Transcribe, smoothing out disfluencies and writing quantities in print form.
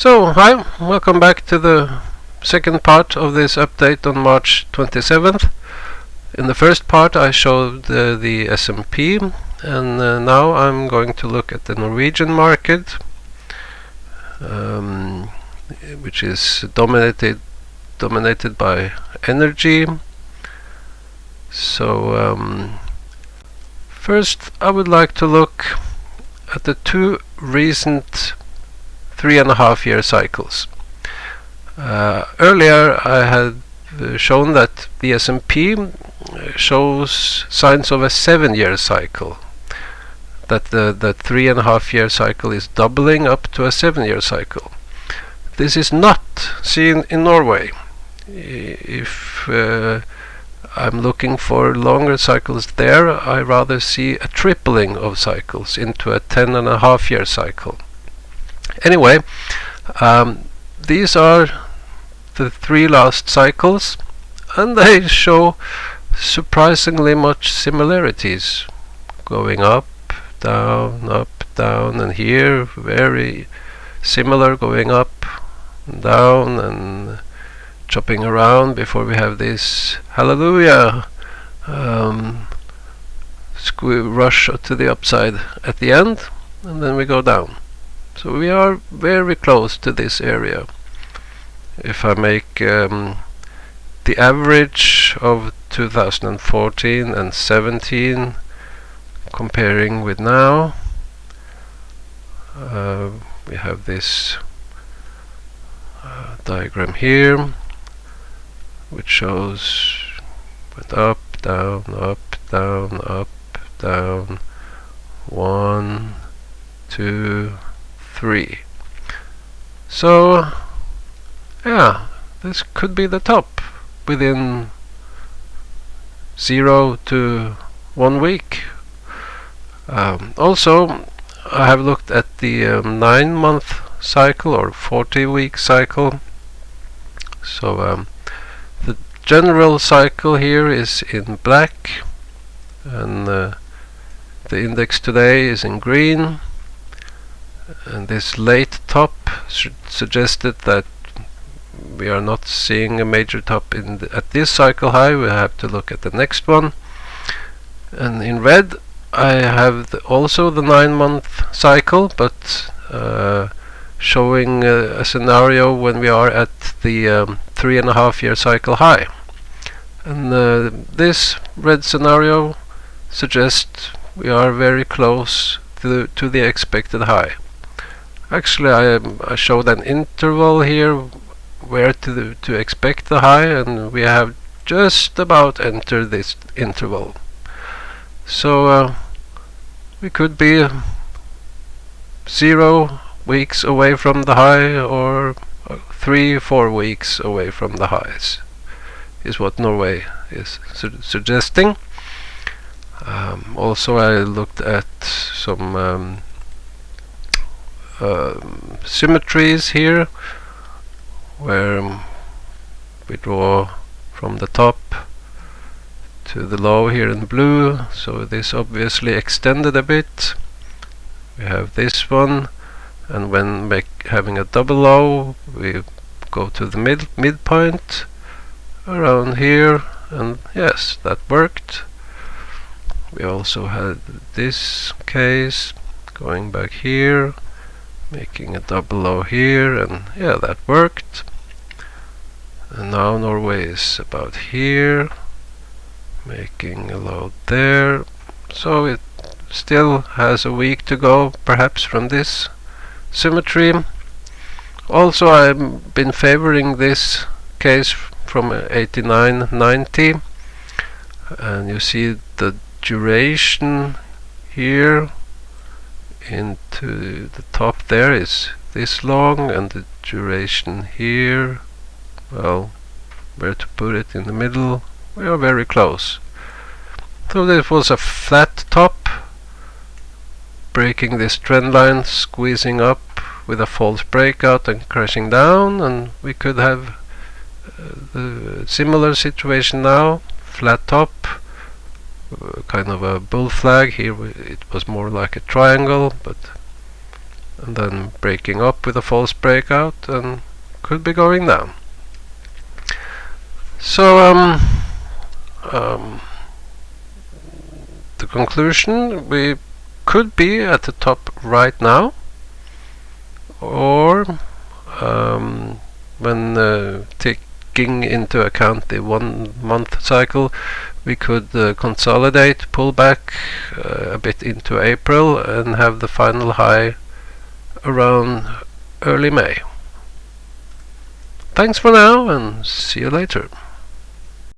So, hi, welcome back to the second part of this update on March 27th. In the first part I showed the S&P, and now I'm going to look at the Norwegian market, which is dominated by energy. So first I would like to look at the two recent 3.5-year cycles. Earlier I had shown that the S&P shows signs of a 7-year cycle, that the 3.5-year cycle is doubling up to a 7-year cycle. This is not seen in Norway. If I'm looking for longer cycles there, I rather see a tripling of cycles into a 10.5-year cycle. Anyway, these are the three last cycles, and they show surprisingly much similarities, going up, down, and here very similar, going up, down, and chopping around before we have this hallelujah rush to the upside at the end, and then we go down. So we are very close to this area. If I make the average of 2014 and 17 comparing with now, we have this diagram here which shows went up, down, down, 1, 2, 3. So yeah, this could be the top within 0 to 1 week. Also, I have looked at the 9-month cycle or 40-week cycle. So the general cycle here is in black, and the index today is in green. And this late top suggested that we are not seeing a major top at this cycle high. We have to look at the next one. And in red I have also the 9-month cycle, but showing a scenario when we are at the 3.5-year cycle high. And this red scenario suggests we are very close to the expected high. Actually, I showed an interval here where to expect the high, and we have just about entered this interval. So we could be 0 weeks away from the high, or 3-4 weeks away from the highs, is what Norway is suggesting. Also, I looked at some symmetries here, where we draw from the top to the low here in blue. So this obviously extended a bit. We have this one, and when having a double low, we go to the midpoint around here, and yes, that worked. We also had this case going back here, making a double low here, and yeah, that worked. And now Norway is about here, making a low there. So it still has a week to go, perhaps, from this symmetry. Also, I've been favoring this case from 89-90, and you see the duration here into the top there is this long, and the duration here, well, where to put it, in the middle, we are very close. So this was a flat top, breaking this trend line, squeezing up with a false breakout and crashing down, and we could have the similar situation now, flat top, kind of a bull flag. Here it was more like a triangle, but and then breaking up with a false breakout and could be going down. So the conclusion, we could be at the top right now, or when taking into account the 1 month cycle, we could consolidate, pull back a bit into April and have the final high around early May. Thanks for now and see you later.